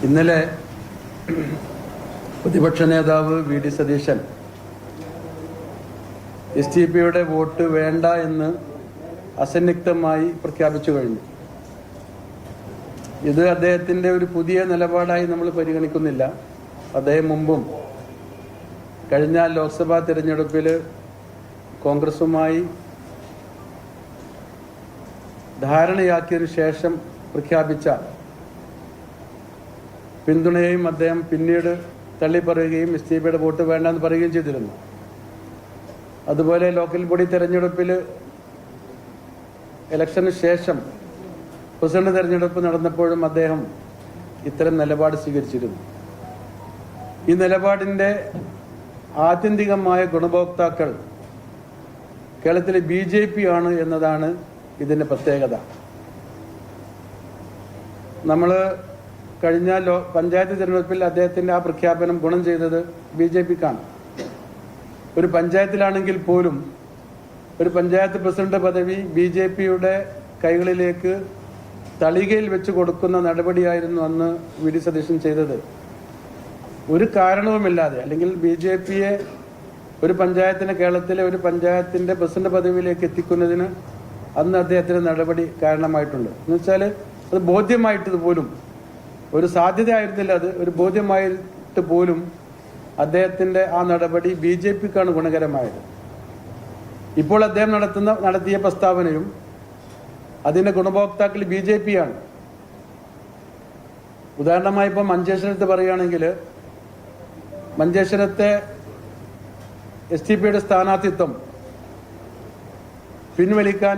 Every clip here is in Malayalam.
ഇന്നലെ പ്രതിപക്ഷ നേതാവ് വി ഡി സതീശൻ എസ്.ടി.പിയുടെ വോട്ട് വേണ്ട എന്ന് അസന്നിഗ്ധമായി പ്രഖ്യാപിച്ചു കഴിഞ്ഞു. ഇത് അദ്ദേഹത്തിന്റെ ഒരു പുതിയ നിലപാടായി നമ്മൾ പരിഗണിക്കുന്നില്ല. അദ്ദേഹം മുമ്പും കഴിഞ്ഞ ലോക്സഭാ തിരഞ്ഞെടുപ്പിൽ കോൺഗ്രസുമായി ധാരണയാക്കിയതിനു ശേഷം പ്രഖ്യാപിച്ച പിന്തുണയെയും അദ്ദേഹം പിന്നീട് തള്ളിപ്പറയുകയും എസ്.ടി.പിയുടെ വോട്ട് വേണ്ടെന്ന് പറയുകയും ചെയ്തിരുന്നു. അതുപോലെ ലോക്കൽ ബോഡി തെരഞ്ഞെടുപ്പിൽ ഇലക്ഷന് ശേഷം പ്രസിഡന്റ് തെരഞ്ഞെടുപ്പ് നടന്നപ്പോഴും അദ്ദേഹം ഇത്തരം നിലപാട് സ്വീകരിച്ചിരുന്നു. ഈ നിലപാടിന്റെ ആത്യന്തികമായ ഗുണഭോക്താക്കൾ കേരളത്തിലെ ബി.ജെ.പി. ആണ് എന്നതാണ് ഇതിന്റെ പ്രത്യേകത. നമ്മൾ കഴിഞ്ഞ പഞ്ചായത്ത് തിരഞ്ഞെടുപ്പിൽ അദ്ദേഹത്തിന്റെ ആ പ്രഖ്യാപനം ഗുണം ചെയ്തത് ബി.ജെ.പിക്കാണ്. ഒരു പഞ്ചായത്തിലാണെങ്കിൽ പോലും ഒരു പഞ്ചായത്ത് പ്രസിഡന്റ് പദവി ബി.ജെ.പിയുടെ കൈകളിലേക്ക് തളികയിൽ വെച്ച് കൊടുക്കുന്ന നടപടിയായിരുന്നു അന്ന് വി ഡി സതീശൻ ചെയ്തത്. ഒരു കാരണവുമില്ലാതെ, അല്ലെങ്കിൽ ബി.ജെ.പിയെ ഒരു പഞ്ചായത്തിന്, കേരളത്തിലെ ഒരു പഞ്ചായത്തിന്റെ പ്രസിഡന്റ് പദവിയിലേക്ക് എത്തിക്കുന്നതിന് അന്ന് അദ്ദേഹത്തിന്റെ നടപടി കാരണമായിട്ടുണ്ട്. എന്നുവെച്ചാൽ അത് ബോധ്യമായിട്ട് പോലും, ഒരു സാധ്യതയായിരുന്നില്ല, അത് ഒരു ബോധ്യമായിട്ട് പോലും അദ്ദേഹത്തിന്റെ ആ നടപടി ബി.ജെ.പിക്കാണ് ഗുണകരമായത്. ഇപ്പോൾ അദ്ദേഹം നടത്തിയ പ്രസ്താവനയും അതിന്റെ ഗുണഭോക്താക്കൾ ബി.ജെ.പി. ആണ്. ഉദാഹരണമായി ഇപ്പം മഞ്ചേശ്വരത്ത് പറയുകയാണെങ്കിൽ, മഞ്ചേശ്വരത്തെ എസ്.ടി.പിയുടെ സ്ഥാനാർത്ഥിത്വം പിൻവലിക്കാൻ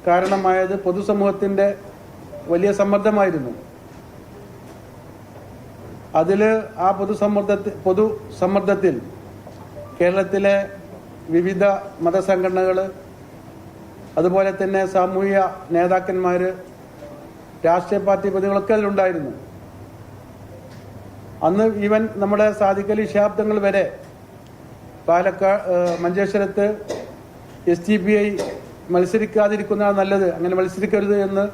കാരണമായത് പൊതുസമൂഹത്തിന്റെ വലിയ സമ്മർദ്ദമായിരുന്നു. ആ പൊതുസമ്മർദ്ദത്തിൽ കേരളത്തിലെ വിവിധ മതസംഘടനകൾ, അതുപോലെ തന്നെ സാമൂഹ്യ നേതാക്കന്മാര്, രാഷ്ട്രീയ പാർട്ടി പ്രതിനിധികളൊക്കെ അതിലുണ്ടായിരുന്നു. അന്ന് ഈവൻ നമ്മുടെ സാദിഖ് അലി ശിഹാബ് തങ്ങൾ വരെ മഞ്ചേശ്വരത്ത് എസ്.ടി.പി.ഐ മത്സരിക്കാതിരിക്കുന്നതാണ് നല്ലത്, അങ്ങനെ മത്സരിക്കരുത് എന്ന്,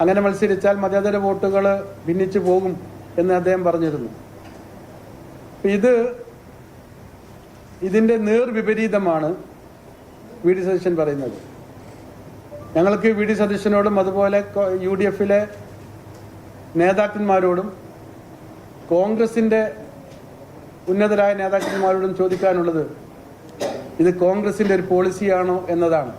അങ്ങനെ മത്സരിച്ചാൽ മതേതര വോട്ടുകൾ ഭിന്നിച്ചു പോകും എന്ന് അദ്ദേഹം പറഞ്ഞിരുന്നു. ഇതിന്റെ നേർവിപരീതമാണ് വി ഡി സതീശൻ പറയുന്നത്. ഞങ്ങൾക്ക് വി ഡി സതീശനോടും അതുപോലെ UDF-ലെ നേതാക്കന്മാരോടും കോൺഗ്രസിന്റെ ഉന്നതരായ നേതാക്കന്മാരോടും ചോദിക്കാനുള്ളത്, ഇത് കോൺഗ്രസിന്റെ ഒരു പോളിസിയാണോ എന്നതാണ്.